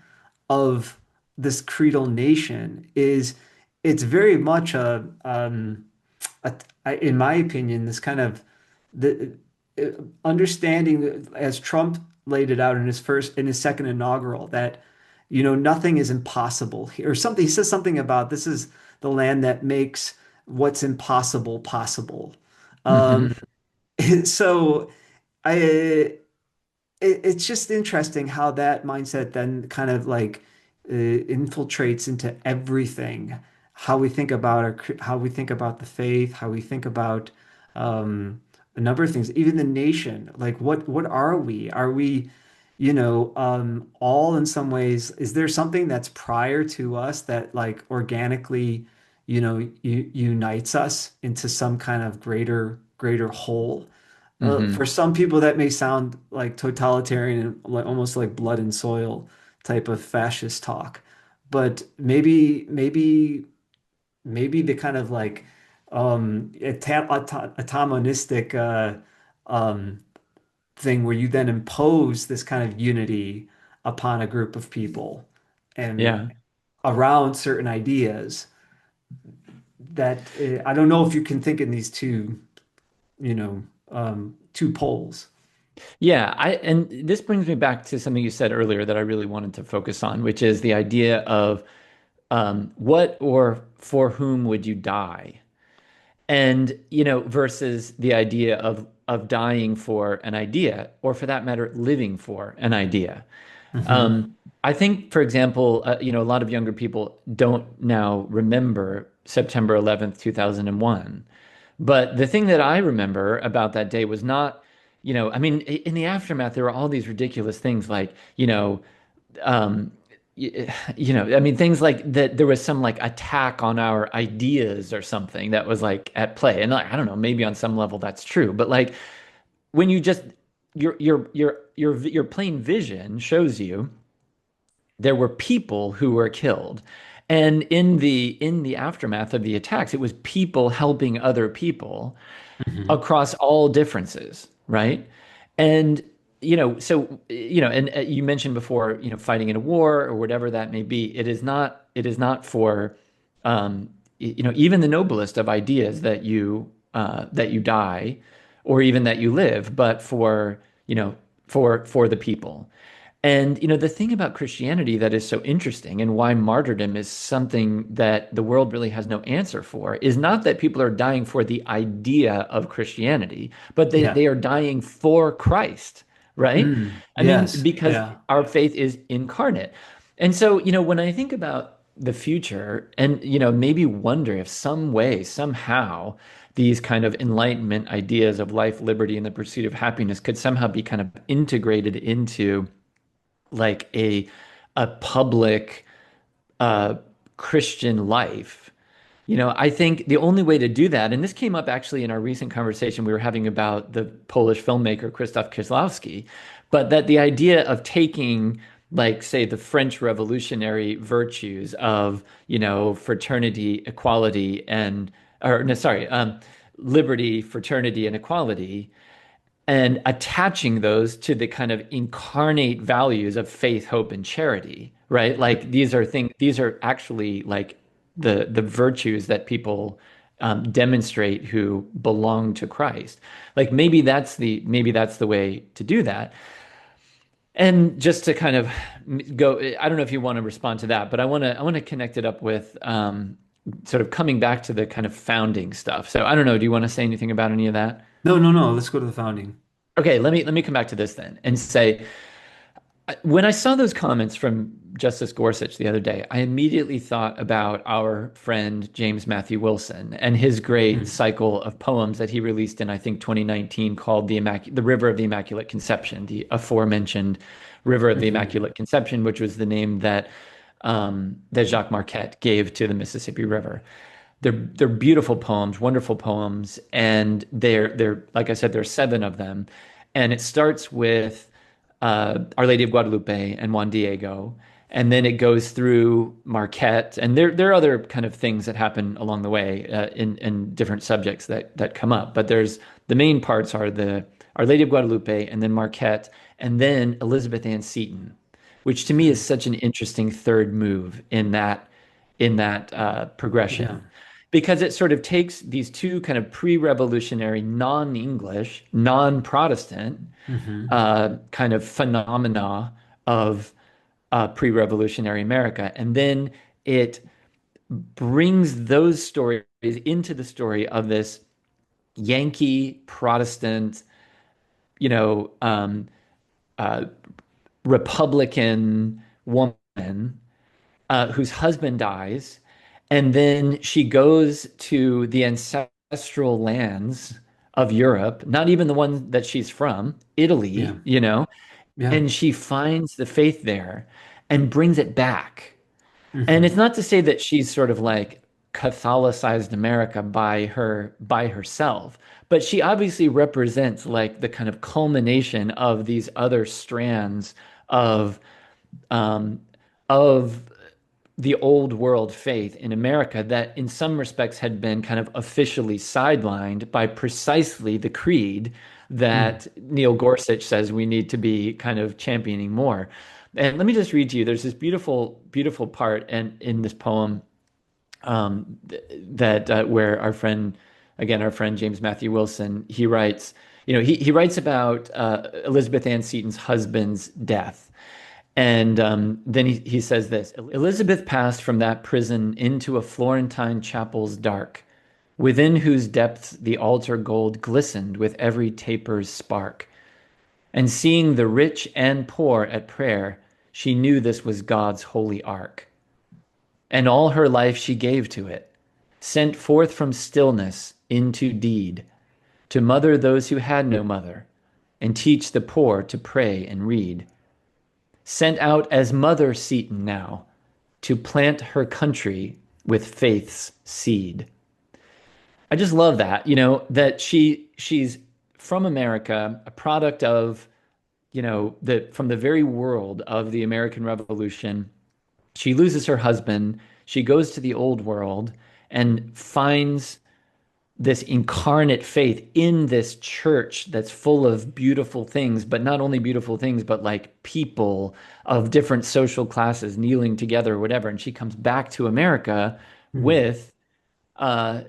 of this creedal nation? Is it's very much a in my opinion, this kind of the understanding as Trump laid it out in his second inaugural that nothing is impossible here or something. He says something about this is the land that makes what's impossible possible. Hmm. Um, so I it's just interesting how that mindset then kind of like infiltrates into everything. How we think about the faith, how we think about a number of things, even the nation. Like what are we? Are we, all in some ways, is there something that's prior to us that like organically, unites us into some kind of greater whole? For Hmm. some people, that may sound like totalitarian and like almost like blood and soil type of fascist talk, but maybe the kind of like atomistic um, thing where you then impose this kind of unity upon a group of people and Yeah. around certain ideas that I don't know if you can think in these two, two poles. Yeah, and this brings me back to something you said earlier that I really wanted to focus on, which is the idea of what or for whom would you die? And, versus the idea of dying for an idea, or for that matter, living for an idea. Hmm. Um, I think, for example, a lot of younger people don't now remember September 11th, 2001. But the thing that I remember about that day was not, I mean, in the aftermath, there were all these ridiculous things like, um, I mean, things like that. There was some like attack on our ideas or something that was like at play, and like, I don't know, maybe on some level that's true, but like when you just your plain vision shows you there were people who were killed. And in the aftermath of the attacks, it was people helping other people Hmm. across all differences, right? And and you mentioned before, fighting in a war or whatever that may be. It is not for even the noblest of ideas that you die, or even that you live, but for the people. And the thing about Christianity that is so interesting, and why martyrdom is something that the world really has no answer for, is not that people are dying for the idea of Christianity, but they Yeah. are dying for Christ, right? Mm. I mean, Yes. because Yeah. our faith is incarnate. And so, when I think about the future and, maybe wonder if some way, somehow, these kind of enlightenment ideas of life, liberty, and the pursuit of happiness could somehow be kind of integrated into like a public uh, Christian life. I think the only way to do that, and this came up actually in our recent conversation we were having about the Polish filmmaker Krzysztof Kieślowski, but that the idea of taking, like, say, the French revolutionary virtues of, fraternity, equality, or no, sorry, liberty, fraternity, and equality, and attaching those to the kind of incarnate values of faith, hope, and charity, right? Like these are actually like the virtues that people demonstrate who belong to Christ. Like maybe that's the way to do that. And just to kind of go, I don't know if you want to respond to that, but I want to connect it up with sort of coming back to the kind of founding stuff. So I don't know. Do you want to say anything about any of that? No, no, no. Let's go to the founding. Okay, let me come back to this then and say, when I saw those comments from Justice Gorsuch the other day, I immediately thought about our friend James Matthew Wilson and his great Mm. cycle of poems that he released in, I think, 2019, called the River of the Immaculate Conception, the aforementioned River of the Hmm. Immaculate Conception, which was the name that Jacques Marquette gave to the Mississippi River. They're beautiful poems, wonderful poems, and they're like I said, there's seven of them, and it starts with Our Lady of Guadalupe and Juan Diego, and then it goes through Marquette, and there are other kind of things that happen along the way in different subjects that come up, but there's the main parts are the Our Lady of Guadalupe, and then Marquette, and then Elizabeth Ann Seton, which to me is such an interesting third move in that Yeah. progression, because it sort of takes these two kind of pre-revolutionary, non-English, non-Protestant Hmm. kind of phenomena of pre-revolutionary America, and then it brings those stories into the story of this Yankee Protestant, you know, um, uh, Republican woman whose husband dies, and then she goes to the ancestral lands of Europe, not even the one that she's from, Yeah. Italy, Yeah. and she finds the faith there and brings it back. And it's Hmm. not to say that she's sort of like Catholicized America by herself, but she obviously represents like the kind of culmination of these other strands of um, of the old world faith in America that in some respects had been kind of officially sidelined by precisely the creed Mm. that Neil Gorsuch says we need to be kind of championing more. And let me just read to you. There's this beautiful, beautiful part and in this poem that where our friend, again, our friend James Matthew Wilson, he writes, he writes about Elizabeth Ann Seton's husband's death. And then he says this: Elizabeth passed from that prison into a Florentine chapel's dark, within whose depths the altar gold glistened with every taper's spark. And seeing the rich and poor at prayer, she knew this was God's holy ark. And all her life she gave to it, sent forth from stillness into deed, to mother those who had no mother, and teach the poor to pray and read. Sent out as Mother Seton now, to plant her country with faith's seed. I just love that, that she's from America, a product of, from the very world of the American Revolution. She loses her husband. She goes to the old world and finds this incarnate faith in this church that's full of beautiful things, but not only beautiful things, but like people of different social classes kneeling together or whatever. And she comes back to America Mm. with uh,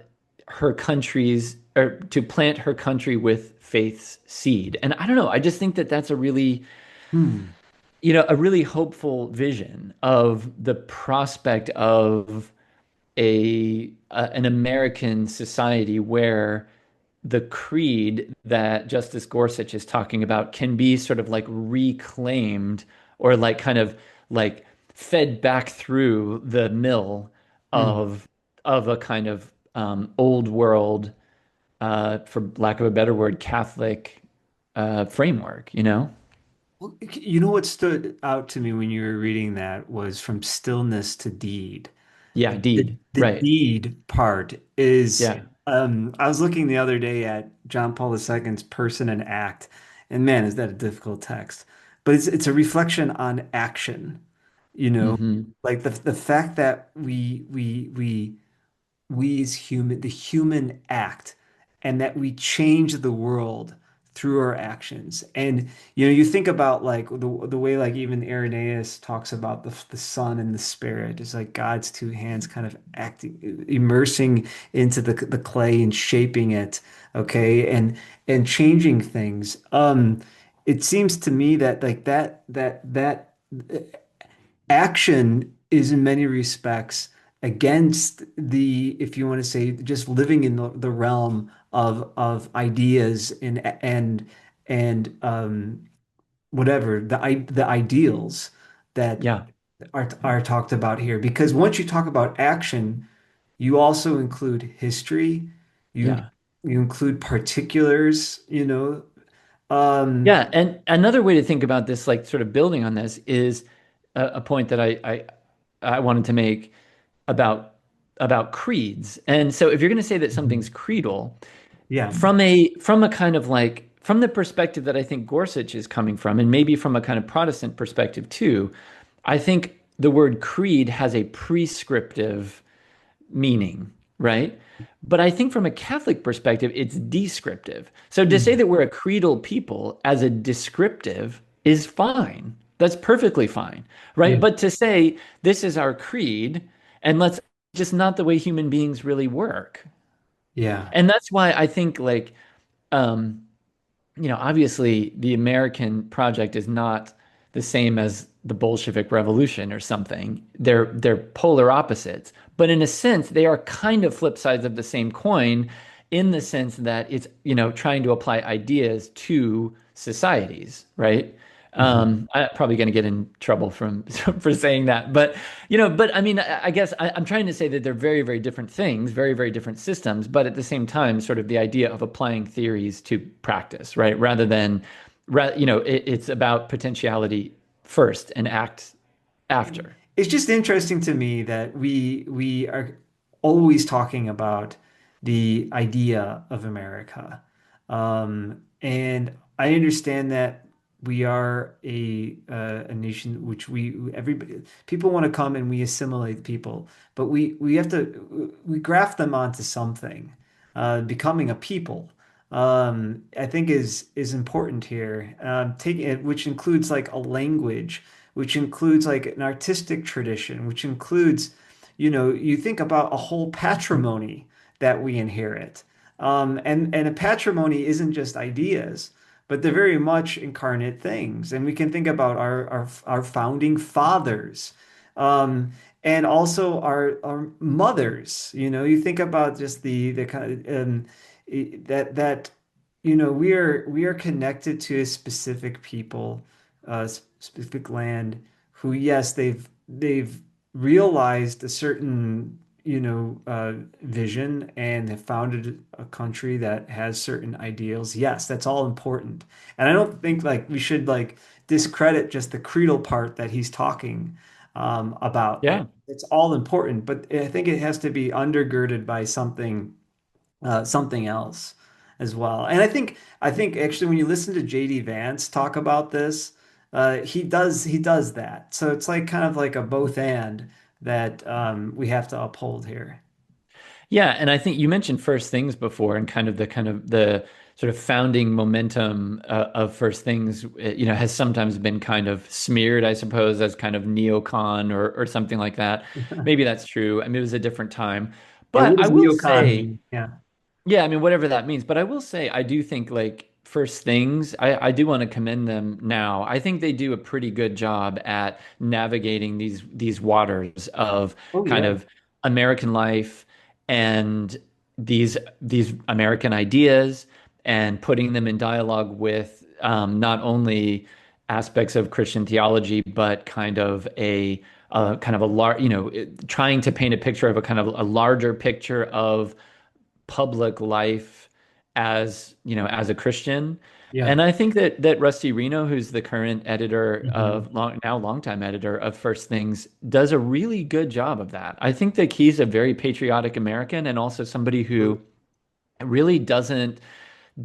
her country's, or to plant her country with faith's seed. And I don't know, I just think that that's a really, Mm. a really hopeful vision of the prospect of an American society where the creed that Justice Gorsuch is talking about can be sort of like reclaimed or like kind of like fed back through the mill Mm. of a kind of old world, for lack of a better word, Catholic framework, you know? Well, you know what stood out to me when you were reading that was from stillness to deed. Yeah, Like the deed. the Right. deed part is Yeah. I was looking the other day at John Paul II's Person and Act, and man, is that a difficult text. But it's a reflection on action, you know, Hmm. like the fact that we as human, the human act, and that we change the world through our actions. And you think about like the way like even Irenaeus talks about the Son and the Spirit is like God's two hands kind of acting, immersing into the clay and shaping it, okay, and changing things. It seems to me that like that action is in many respects against the, if you want to say, just living in the realm of ideas and whatever the ideals that Yeah. are talked about here. Because once you talk about action, you also include history, you Yeah. you include particulars, um, Yeah, and another way to think about this, like sort of building on this, is a point that I wanted to make about creeds. And so, if you're going to say that something's Mhm. creedal, Yeah. from a kind of like from the perspective that I think Gorsuch is coming from, and maybe from a kind of Protestant perspective too, I think the word creed has a prescriptive meaning, right? But I think from a Catholic perspective, it's descriptive. So to say Mm. that we're a creedal people as a descriptive is fine. That's perfectly fine, right? Yeah. But to say this is our creed and let's just not the way human beings really work. Yeah. And that's why I think like um obviously the American project is not the same as the Bolshevik Revolution or something. They're polar opposites, but in a sense, they are kind of flip sides of the same coin in the sense that it's, trying to apply ideas to societies, right? Mhm. I'm probably going to get in trouble from for saying that, but I mean, I guess I'm trying to say that they're very, very different things, very, very different systems, but at the same time, sort of the idea of applying theories to practice, right? Rather than, it's about potentiality first and act after. It's just interesting to me that we are always talking about the idea of America. And I understand that we are a nation which everybody people want to come and we assimilate people, but we have to we graft them onto something, becoming a people. I think is important here. Taking it, which includes like a language, which includes like an artistic tradition, which includes, you think about a whole patrimony that we inherit. And a patrimony isn't just ideas, but they're very much incarnate things. And we can think about our founding fathers. And also our mothers, you think about just the kind of that we are connected to a specific people, specific land who, yes, they've realized a certain vision and have founded a country that has certain ideals. Yes, that's all important, and I don't think like we should like discredit just the creedal part that he's talking about. Yeah. It's all important, but I think it has to be undergirded by something else as well. And I think actually when you listen to JD Vance talk about this, he does that. So it's like kind of like a both and that we have to uphold here. Yeah, and I think you mentioned First Things before, and kind of the sort of founding momentum of First Things, has sometimes been kind of smeared, I suppose, as kind of neocon or something like that. Maybe that's true. I mean, it was a different time, Yeah, what but I does will neocon say, mean? Yeah. yeah, I mean, whatever that means. But I will say, I do think like First Things, I do want to commend them now. I think they do a pretty good job at navigating these waters of Oh kind yeah. of American life and these American ideas and putting them in dialogue with not only aspects of Christian theology, but kind of a large, trying to paint a picture of a kind of a larger picture of public life as a Christian. Yeah. And I think that Rusty Reno, who's the current editor Mhm. of longtime editor of First Things, does a really good job of that. I think that he's a very patriotic American and also somebody who really doesn't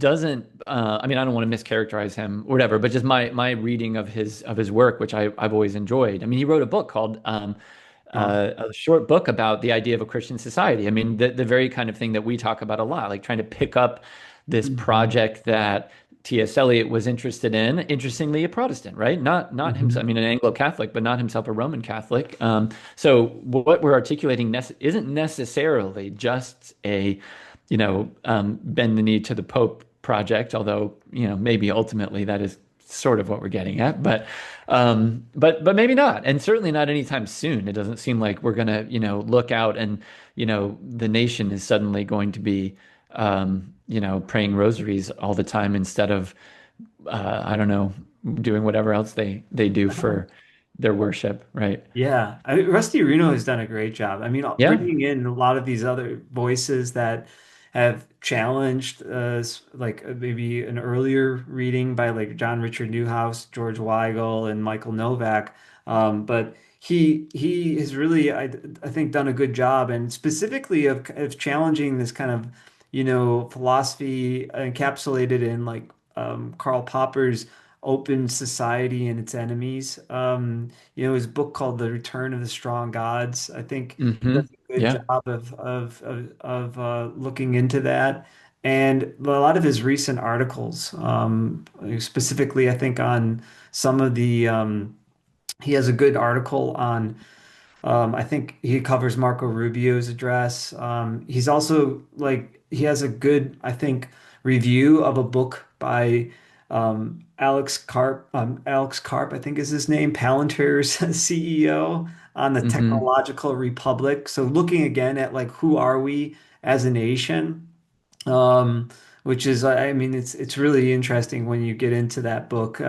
I mean, I don't want to mischaracterize him or whatever, but just my reading of his work, which I've always enjoyed. I mean, he wrote a book called Oh. a short book about the idea of a Christian society. I mean, the very kind of thing that we talk about a lot, like trying to pick up this Mhm. project that T.S. Eliot was interested in. Interestingly, a Protestant, right? Not himself. I Mhm. mean, an Anglo-Catholic, but not himself a Roman Catholic. So what we're articulating isn't necessarily just a bend the knee to the Pope project, although, maybe ultimately that is sort of what we're getting at, but maybe not, and certainly not anytime soon. It doesn't seem like we're gonna, look out and, the nation is suddenly going to be, praying rosaries all the time instead of, I don't know, doing whatever else they do for their worship, right? Yeah, I mean, Rusty Reno has done a great job. I mean, Yeah. bringing in a lot of these other voices that have challenged like maybe an earlier reading by like John Richard Newhouse, George Weigel, and Michael Novak. But he has really, I think, done a good job, and specifically of challenging this kind of, philosophy encapsulated in like Karl Popper's open society and its enemies. His book called The Return of the Strong Gods. I think he does a good Yeah. job of looking into that. And a lot of his recent articles, specifically, I think on some of he has a good article on, I think he covers Marco Rubio's address. He's also like, he has a good, I think, review of a book by Alex Karp, I think is his name, Palantir's CEO, on the Hmm. technological republic. So looking again at like who are we as a nation, um, which is, I mean, it's really interesting when you get into that book,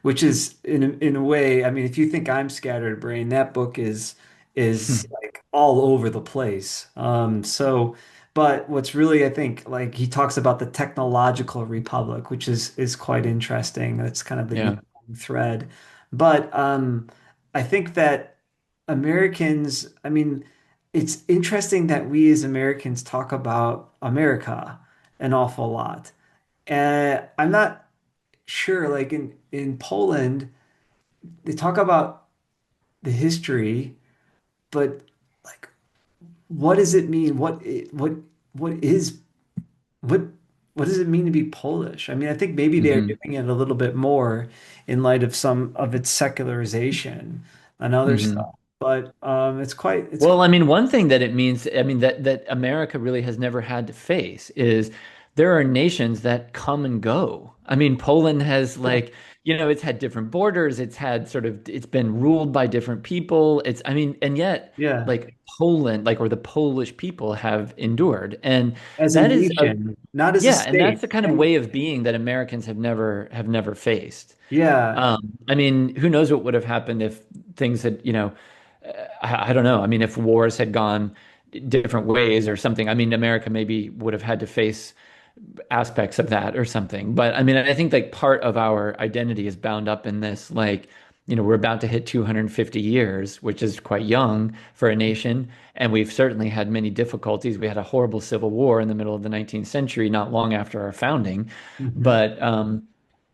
which is in a way, I mean, if you think I'm scattered brain, that book is like all over the place. But what's really, I think, like he talks about the technological republic, which is quite interesting. That's kind of the Yeah. unifying thread. But I think that Americans, I mean, it's interesting that we as Americans talk about America an awful lot. I'm not sure, like in Poland, they talk about the history, but like, what does it mean? What is what what does it mean to be Polish? I mean, I think maybe they're Hmm. doing it a little bit more in light of some of its secularization and other Hmm. stuff. But it's Well, quite, I mean, one thing that it means, I mean, that America really has never had to face is there are nations that come and go. I mean, Poland has yeah, like, it's had different borders, it's had sort of, it's been ruled by different people. I mean, and yet, yeah. like Poland, like, or the Polish people have endured. And As a that is a, nation, not as a yeah, and state. that's the kind of And way of being that Americans have never faced. yeah, I mean, who knows what would have happened if things had, I don't know. I mean, if wars had gone different ways or something, I mean, America maybe would have had to face aspects of that or something. But I mean, I think like part of our identity is bound up in this, like, we're about to hit 250 years, which is quite young for a nation. And we've certainly had many difficulties. We had a horrible civil war in the middle of the 19th century, not long after our founding. mhm, But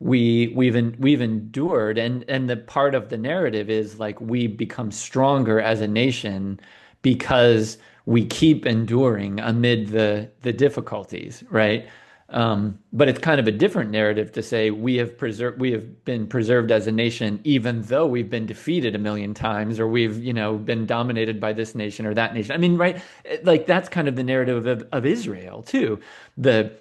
we've endured, and the part of the narrative is like we become stronger as a nation because we keep enduring amid the difficulties, right? But it's kind of a different narrative to say we have been preserved as a nation, even though we've been defeated a million times, or we've, been dominated by this nation or that nation. I mean, right? Like that's kind of the narrative of Israel too. The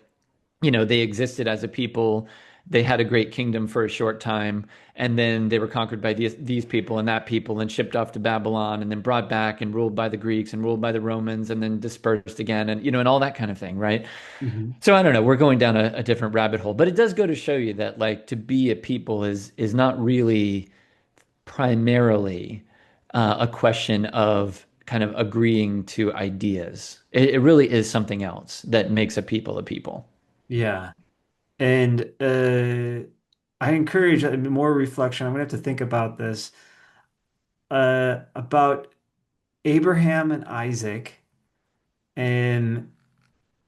they existed as a people. They had a great kingdom for a short time, and then they were conquered by these people and that people, and shipped off to Babylon, and then brought back and ruled by the Greeks and ruled by the Romans, and then dispersed again, and and all that kind of thing, right? mhm. So I don't know. We're going down a different rabbit hole, but it does go to show you that like to be a people is not really primarily a question of kind of agreeing to ideas. It really is something else that makes a people a people. Yeah. And I encourage more reflection. I'm gonna have to think about this. About Abraham and Isaac and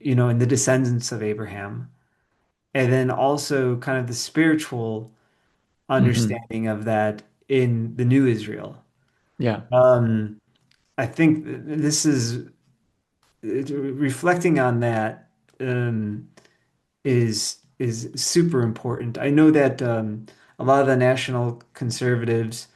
and the descendants of Abraham. And then also kind of the spiritual Hmm. understanding of that in the new Israel. Yeah. Um, I think this is reflecting on that is super important. I know that a lot of the national conservatives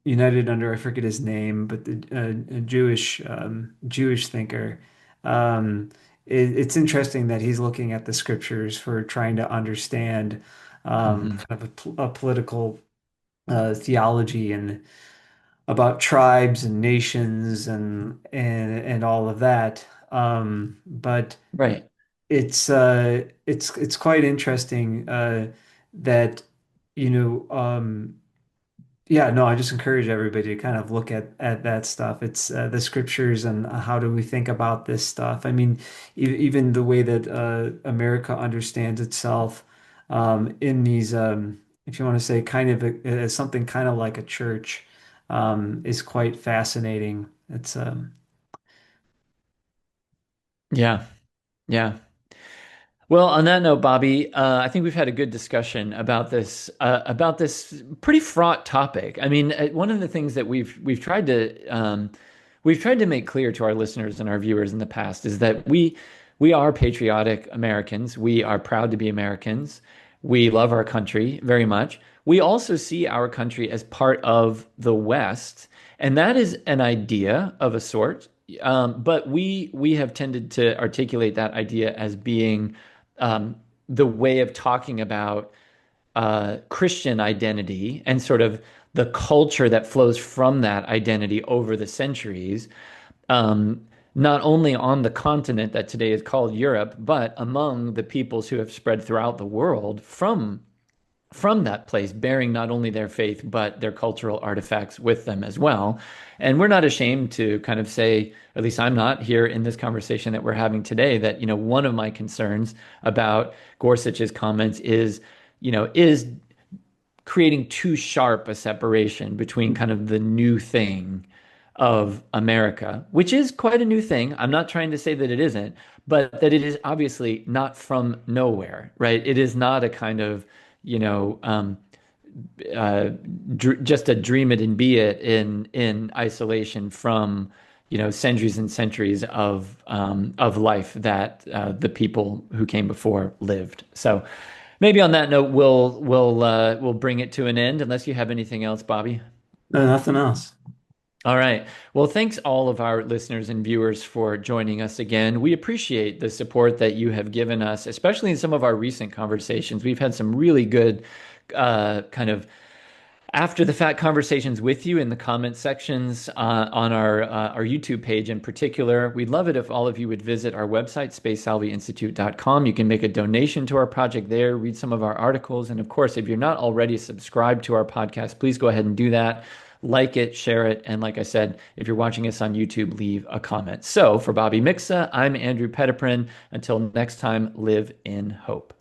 united under I forget his name, but the a Jewish thinker. Um, it's interesting that he's looking at the scriptures for trying to understand Hmm. kind of a political theology and about tribes and nations and all of that. But Right. it's quite interesting that you know yeah, no, I just encourage everybody to kind of look at that stuff. It's the scriptures and how do we think about this stuff. I mean, even the way that America understands itself in these, if you want to say, kind of as something kind of like a church, is quite fascinating. It's Yeah. Yeah. Well, on that note, Bobby, I think we've had a good discussion about this pretty fraught topic. I mean, one of the things that we've tried to make clear to our listeners and our viewers in the past is that we are patriotic Americans. We are proud to be Americans. We love our country very much. We also see our country as part of the West, and that is an idea of a sort. But we have tended to articulate that idea as being the way of talking about Christian identity and sort of the culture that flows from that identity over the centuries, um, not only on the continent that today is called Europe, but among the peoples who have spread throughout the world from that place, bearing not only their faith, but their cultural artifacts with them as well. And we're not ashamed to kind of say, at least I'm not here in this conversation that we're having today, that, one of my concerns about Gorsuch's comments is creating too sharp a separation between kind of the new thing of America, which is quite a new thing. I'm not trying to say that it isn't, but that it is obviously not from nowhere, right? It is not a kind of, you know, um, just a dream it and be it in isolation from, centuries and centuries of life that the people who came before lived. So maybe on that note, we'll bring it to an end, unless you have anything else, Bobby. No, nothing else. All right. Well, thanks all of our listeners and viewers for joining us again. We appreciate the support that you have given us, especially in some of our recent conversations. We've had some really good kind of after the fact conversations with you in the comment sections on our YouTube page in particular. We'd love it if all of you would visit our website, spacesalviinstitute.com. You can make a donation to our project there, read some of our articles. And of course, if you're not already subscribed to our podcast, please go ahead and do that. Like it, share it, and like I said, if you're watching us on YouTube, leave a comment. So for Bobby Mixa, I'm Andrew Petiprin. Until next time, live in hope.